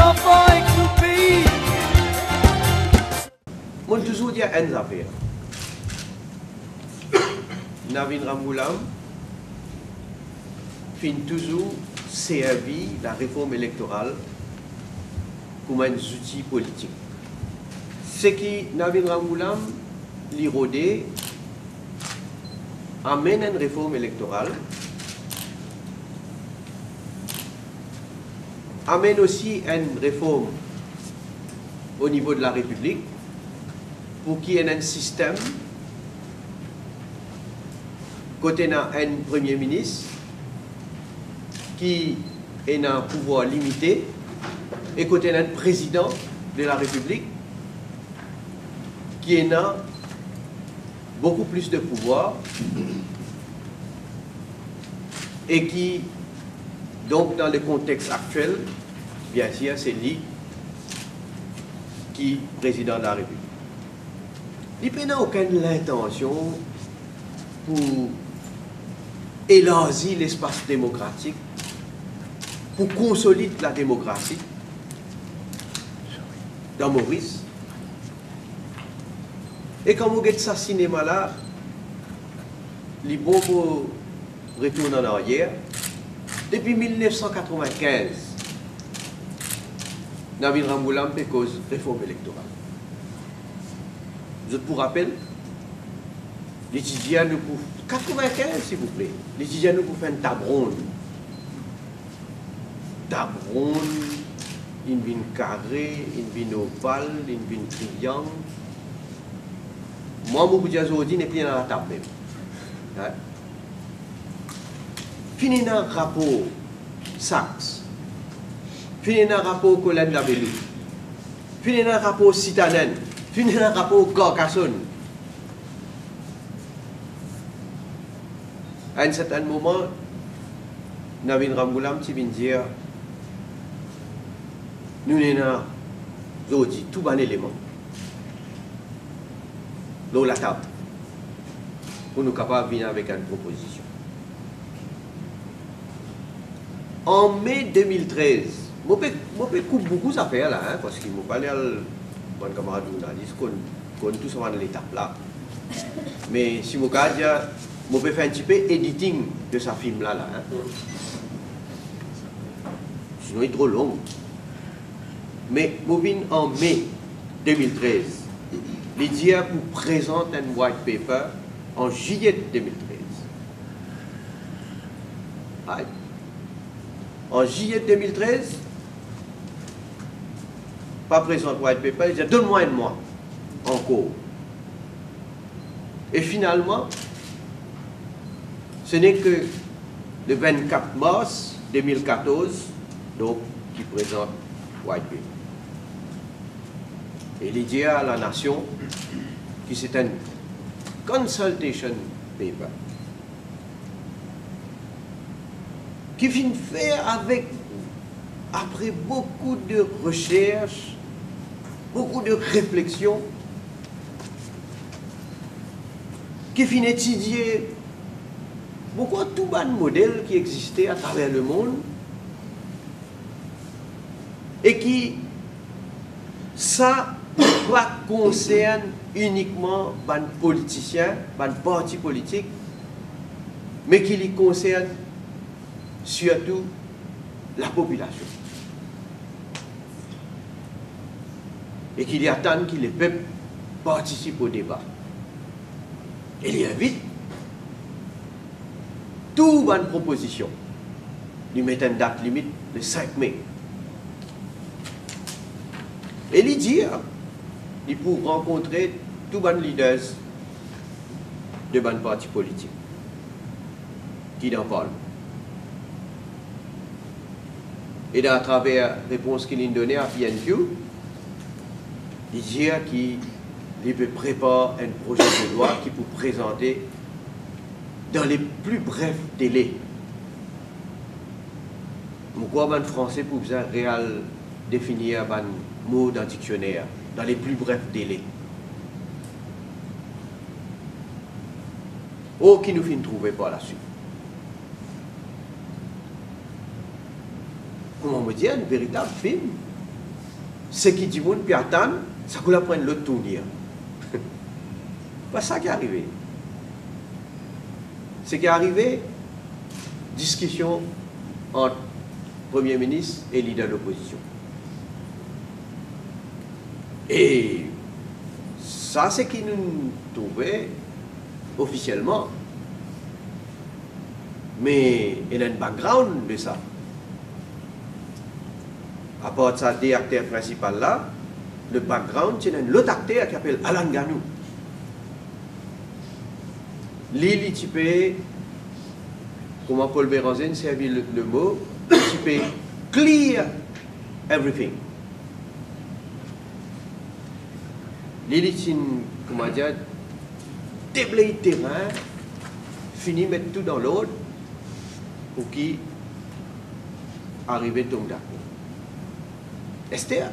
enfants et tout pays. Moi, toujours dire une affaire. Navin Ramgoolam fin toujours servi la réforme électorale comme un outil politique. Ce qui Navin Ramgoolam l'Irodé amène une réforme électorale, amène aussi une réforme au niveau de la République pour qu'il y ait un système côté un Premier ministre qui est un pouvoir limité et côté un président de la République qui est beaucoup plus de pouvoir et qui, donc dans le contexte actuel, bien sûr, c'est lui qui est président de la République. Il n'a aucune intention pour élargir l'espace démocratique, pour consolider la démocratie dans Maurice. Et quand vous regardez ce cinéma-là, les bons retournent en arrière. Depuis 1995, Navin Ramgoolam fait cause de réforme électorale. Je vous rappelle, les étudiants nous pour 95 s'il vous plaît, les étudiants nous pour faire une table ronde. Table ronde, une vine carrée, une vine ovale, une vine triangle. Moi, je vous dis aujourd'hui, n'est plus dans la table même. Hein? Fini dans le rapport Sachs, fini dans le rapport Colin Labellou, fini dans le rapport Citanen, fini dans le rapport Carcassonne. À un certain moment, Navin Ramgoolam vient dire nous avons aujourd'hui tout bon élément dans la table pour nous capables de venir avec une proposition. En mai 2013, je peux couper beaucoup d'affaires là, hein, parce qu'il m'a parlé à mon camarade journaliste qu'on tout ça dans l'étape là. Mais si je peux faire un petit peu editing de ce film là. Hein. Sinon il est trop long. Mais en mai 2013, l'IDIA vous présente un white paper en juillet 2013. Aïe. En juillet 2013, pas présent white paper, il dit donne-moi un mois encore. Et finalement, ce n'est que le 24 mars 2014, donc, qui présente white paper. Et il dit à la nation que c'est un consultation paper qui vient faire avec, après beaucoup de recherches, beaucoup de réflexions, qui vient étudier beaucoup de tout bas de modèles qui existaient à travers le monde et qui, ça, pas concerne uniquement les politiciens, les partis politiques, mais qui les concerne surtout la population. Et qu'il y attend que les peuples participent au débat. Et il invite toutes les propositions. Il met une date limite le 5 mai. Et il dit, il pour rencontrer tous les leaders de les partis politiques qui en parlent. Et à travers la réponse qu'il a donnée à PNQ, il dit qu'il peut préparer un projet de loi qui peut présenter dans les plus brefs délais. Pourquoi un français pour réel définir un mot dans le dictionnaire dans les plus brefs délais? Oh, qui nous finit trouver par la suite. Comment me dire, un véritable film ce qui dit puis attendre, ça qu'on prendre l'autre tournure. Pas ça qui est arrivé. Ce qui est arrivé, discussion entre Premier ministre et leader de l'opposition. Et ça, c'est qui nous trouvait officiellement. Mais il y a un background de ça. À part de ça, des acteurs principaux là, le background, c'est un autre acteur qui s'appelle Alan Ganou. Lui, il comment Paul Béranger servi le mot, il peut clear everything. Lui, comment dire, déblayer le terrain, fini mettre tout dans l'ordre pour qui arrive tombe d'accord. Esther.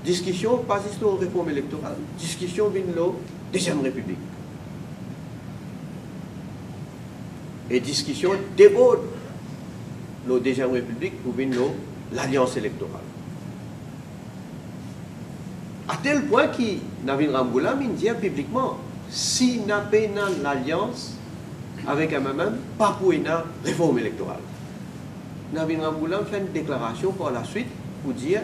Discussion, pas histoire de réforme électorale, discussion vient de la Deuxième République. Et discussion déborde la Deuxième République pour venir l'alliance électorale. À tel point que Navin Ramgoolam dit publiquement, si n'a pas l'alliance avec MMM, pas pour une réforme électorale. Navin Ramgoolam fait une déclaration par la suite pour dire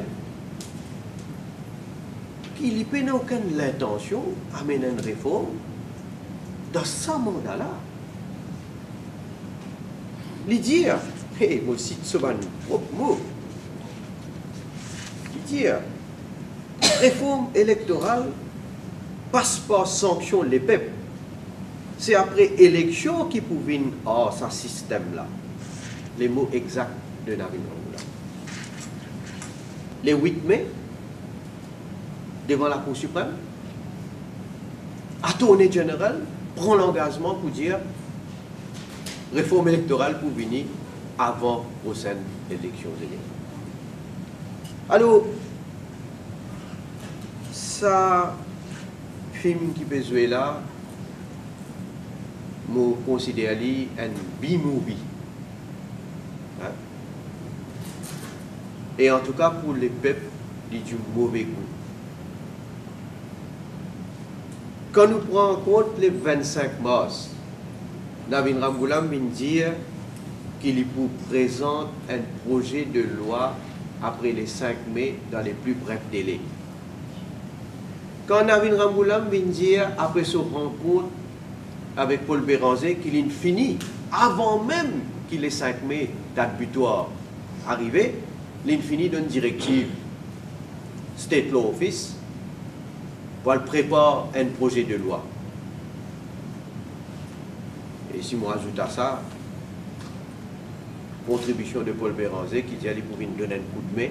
qu'il n'a aucune intention d'amener une réforme dans ce mandat-là. Il dit, et moi cite ce propre mot, il dit, réforme électorale passe par sanction les peuples. C'est après élection qui pouvait avoir ce système-là. Les mots exacts de Navin Ramgoolam. Le 8 mai, devant la Cour suprême, Attorney General prend l'engagement pour dire réforme électorale pour venir avant la prochaine élection générale. Alors, ça, film qui peut jouer là, je considère un B-movie. Hein? Et en tout cas, pour les peuples, il y a du mauvais goût. Quand nous prenons en compte les 25 mars, Navin Ramgoolam vient dire qu'il vous présente un projet de loi après les 5 mai dans les plus brefs délais. Quand Navin Ramgoolam vient dire, après son rencontre avec Paul Béranger, qu'il est fini, avant même qu'il ait 5 mai, date butoir, arrivé, il est fini d'une directive State Law Office pour préparer un projet de loi. Et si moi ajoute à ça, contribution de Paul Béranger qui dit qu'il pouvait nous donner un coup de main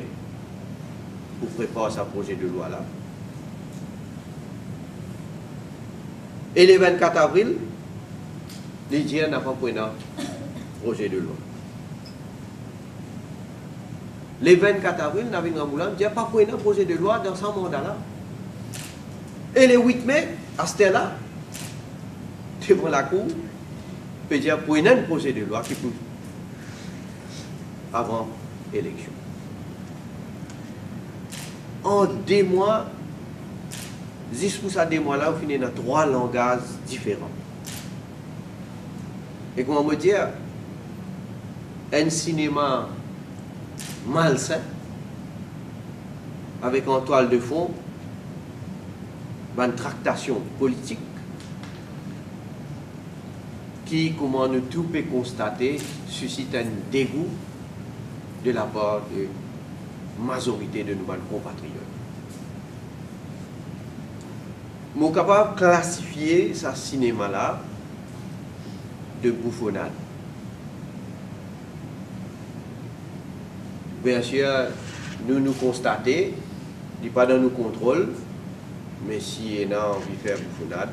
pour préparer ce projet de loi là. Et le 24 avril, l'Indien n'a pas pris un projet de loi. Le 24 avril, Navin Ramgoolam n'a pas pris un projet de loi dans ce mandat-là. Et le 8 mai, à ce là devant la Cour, peut dire pour un projet de loi qui peut avant l'élection. En 2 mois, juste pour ça 2 mois-là, on finit dans 3 langages différents. Et comment me dire, un cinéma malsain, avec en toile de fond, une tractation politique, qui, comment nous tout peut constater, suscite un dégoût de la part de la majorité de nos compatriotes. Je suis capable de classifier ce cinéma-là de bouffonnade. Bien sûr, nous constatons, il n'est pas dans nos contrôles, mais si on a envie de faire bouffonnade,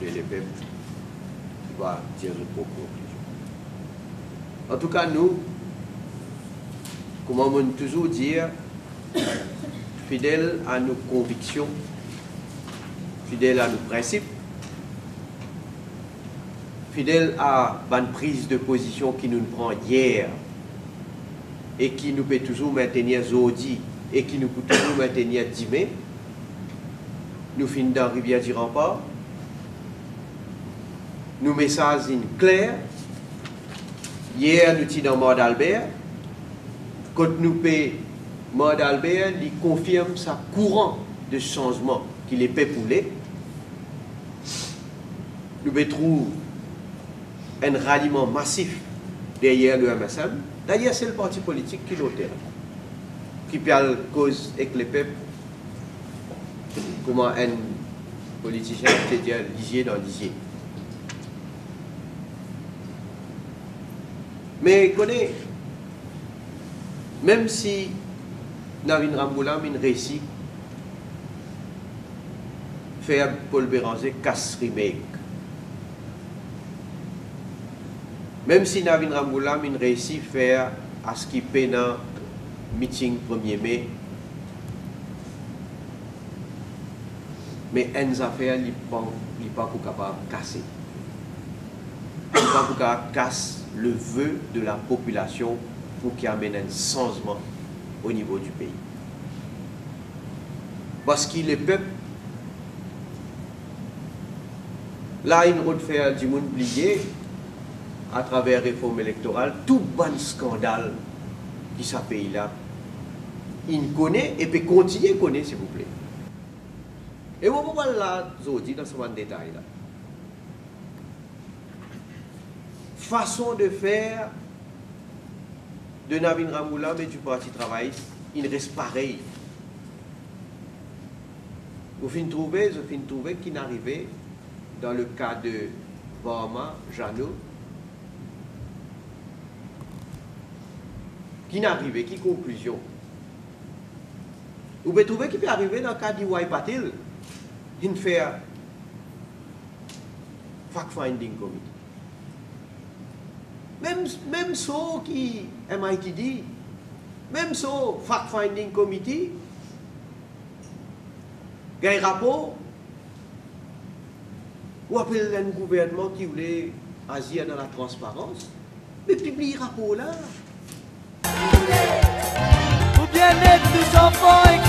le peuples va tirer une conclusion. En tout cas, nous, comment on peut toujours dire, fidèles à nos convictions, fidèles à nos principes, fidèles à une prise de position qui nous prend hier et qui nous peut toujours maintenir Zodi et qui nous peut toujours maintenir Dimé, nous finissons dans la rivière du Rempart. Nous message clair. Hier, nous sommes dans Mort d'Albert. Quand nous payons Mort d'Albert, il confirme sa courant de changement qu'il est fait pour les. Nous trouvons un ralliement massif derrière le MSM. D'ailleurs, c'est le parti politique qui l'auteur, qui parle cause avec les peuples. Comment un politicien peut dire lisier dans lisier. Mais connaît, même si Navin Ramboulam a réussi à faire Paul Béranger casse remake, même si Navin Ramboulam a réussi à faire à ce qui peut dans meeting 1er mai, mais une affaire n'est pas capable de casser. Il n'est pas capable de casser le vœu de la population pour qu'il amène un changement au niveau du pays. Parce que le peuple, là, il nous fait du monde oublier, à travers la réforme électorale, tout bon scandale qui ce pays-là, il connaît et peut continuer à connaître, s'il vous plaît. Et on va voir là, aujourd'hui, dans ce détail là. Façon de faire de Navin Ramboulam et du Parti travailliste, il reste pareil. Vous finissez de trouver qu'il n'arrivait dans le cas de Varma, Jeannot, qui n'arrivait, qui conclusion. Vous pouvez trouver qu'il peut arriver dans le cas d'Iwai Patil, il fait fact-finding committee. Même ça qui MIT dit, même ça fact-finding committee, il y a un rapport ou appelle un gouvernement qui voulait agir dans la transparence, mais publie un rapport là. Pour bien-être des enfants et